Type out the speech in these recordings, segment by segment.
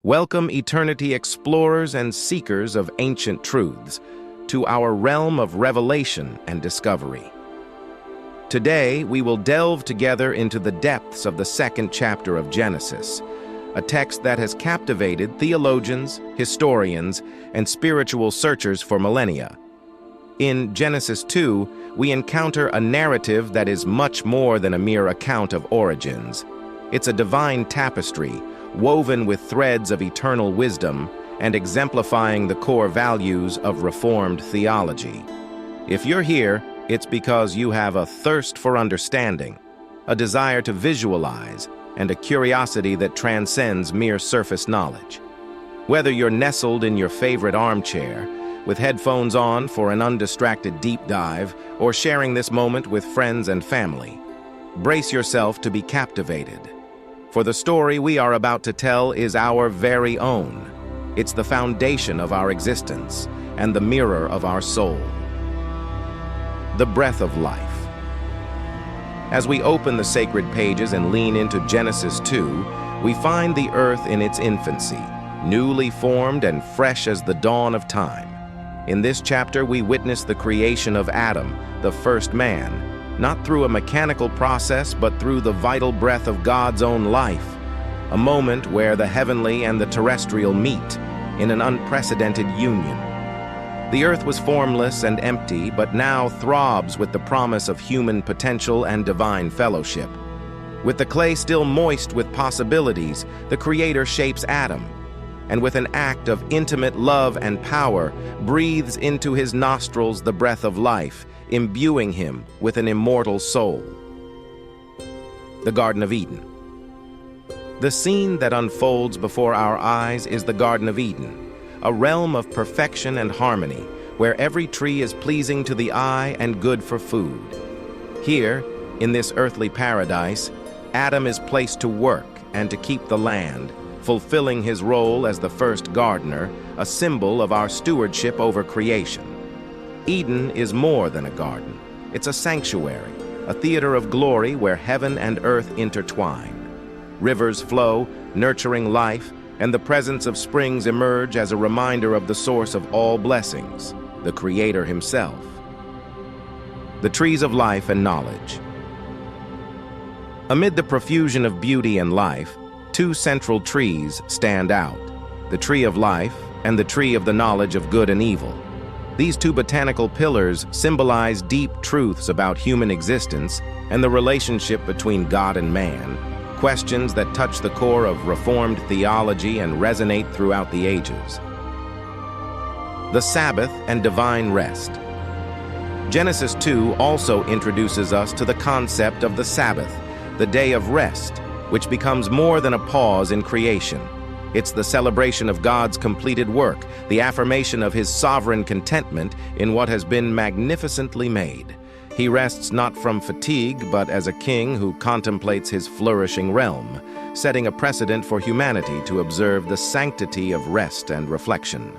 Welcome, eternity explorers and seekers of ancient truths, to our realm of revelation and discovery. Today, we will delve together into the depths of the second chapter of Genesis, a text that has captivated theologians, historians, and spiritual searchers for millennia. In Genesis 2, we encounter a narrative that is much more than a mere account of origins. It's a divine tapestry, woven with threads of eternal wisdom and exemplifying the core values of Reformed theology. If you're here, it's because you have a thirst for understanding, a desire to visualize, and a curiosity that transcends mere surface knowledge. Whether you're nestled in your favorite armchair, with headphones on for an undistracted deep dive, or sharing this moment with friends and family, brace yourself to be captivated. For the story we are about to tell is our very own. It's the foundation of our existence and the mirror of our soul. The breath of life. As we open the sacred pages and lean into Genesis 2, we find the earth in its infancy, newly formed and fresh as the dawn of time. In this chapter, we witness the creation of Adam, the first man, not through a mechanical process, but through the vital breath of God's own life, a moment where the heavenly and the terrestrial meet in an unprecedented union. The earth was formless and empty, but now throbs with the promise of human potential and divine fellowship. With the clay still moist with possibilities, the Creator shapes Adam, and with an act of intimate love and power, breathes into his nostrils the breath of life, imbuing him with an immortal soul. The Garden of Eden. The scene that unfolds before our eyes is the Garden of Eden, a realm of perfection and harmony, where every tree is pleasing to the eye and good for food. Here, in this earthly paradise, Adam is placed to work and to keep the land, fulfilling his role as the first gardener, a symbol of our stewardship over creation. Eden is more than a garden. It's a sanctuary, a theater of glory where heaven and earth intertwine. Rivers flow, nurturing life, and the presence of springs emerge as a reminder of the source of all blessings, the Creator himself. The trees of life and knowledge. Amid the profusion of beauty and life, two central trees stand out, the tree of life and the tree of the knowledge of good and evil. These two botanical pillars symbolize deep truths about human existence and the relationship between God and man, questions that touch the core of Reformed theology and resonate throughout the ages. The Sabbath and divine rest. Genesis 2 also introduces us to the concept of the Sabbath, the day of rest, which becomes more than a pause in creation. It's the celebration of God's completed work, the affirmation of his sovereign contentment in what has been magnificently made. He rests not from fatigue, but as a king who contemplates his flourishing realm, setting a precedent for humanity to observe the sanctity of rest and reflection.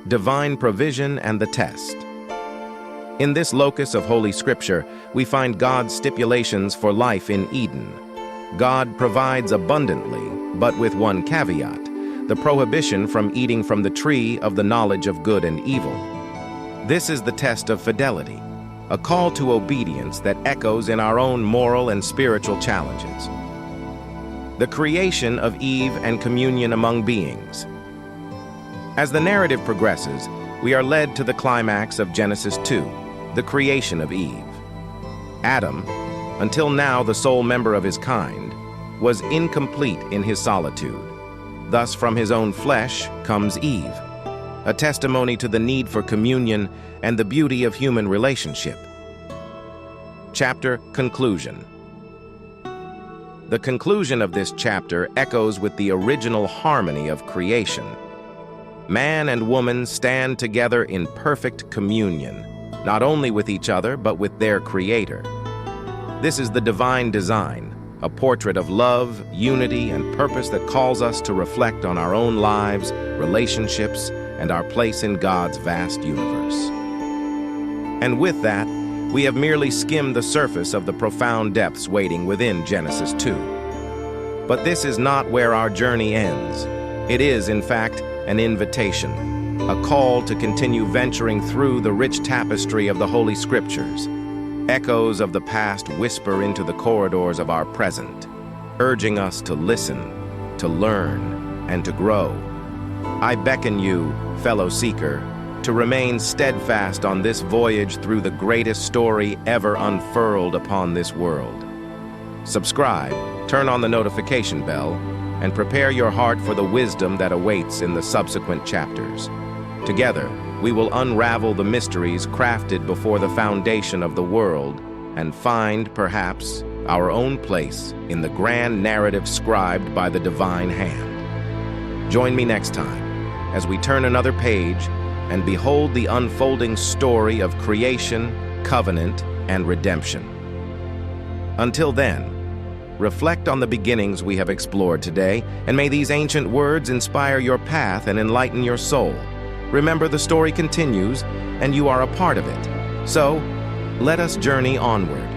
Divine provision and the test. In this locus of Holy Scripture, we find God's stipulations for life in Eden. God provides abundantly, but with one caveat, the prohibition from eating from the tree of the knowledge of good and evil. This is the test of fidelity, a call to obedience that echoes in our own moral and spiritual challenges. The creation of Eve and communion among beings. As the narrative progresses, we are led to the climax of Genesis 2, the creation of Eve. Adam, until now the sole member of his kind, was incomplete in his solitude. Thus, from his own flesh comes Eve, a testimony to the need for communion and the beauty of human relationship. Chapter Conclusion. The conclusion of this chapter echoes with the original harmony of creation. Man and woman stand together in perfect communion, not only with each other, but with their Creator. This is the divine design, a portrait of love, unity, and purpose that calls us to reflect on our own lives, relationships, and our place in God's vast universe. And with that, we have merely skimmed the surface of the profound depths waiting within Genesis 2. But this is not where our journey ends. It is, in fact, an invitation, a call to continue venturing through the rich tapestry of the Holy Scriptures. Echoes of the past whisper into the corridors of our present, urging us to listen, to learn, and to grow. I beckon you, fellow seeker, to remain steadfast on this voyage through the greatest story ever unfurled upon this world. Subscribe, turn on the notification bell, and prepare your heart for the wisdom that awaits in the subsequent chapters. Together, we will unravel the mysteries crafted before the foundation of the world and find, perhaps, our own place in the grand narrative scribed by the divine hand. Join me next time as we turn another page and behold the unfolding story of creation, covenant, and redemption. Until then, reflect on the beginnings we have explored today, and may these ancient words inspire your path and enlighten your soul. Remember, the story continues, and you are a part of it. So, let us journey onward,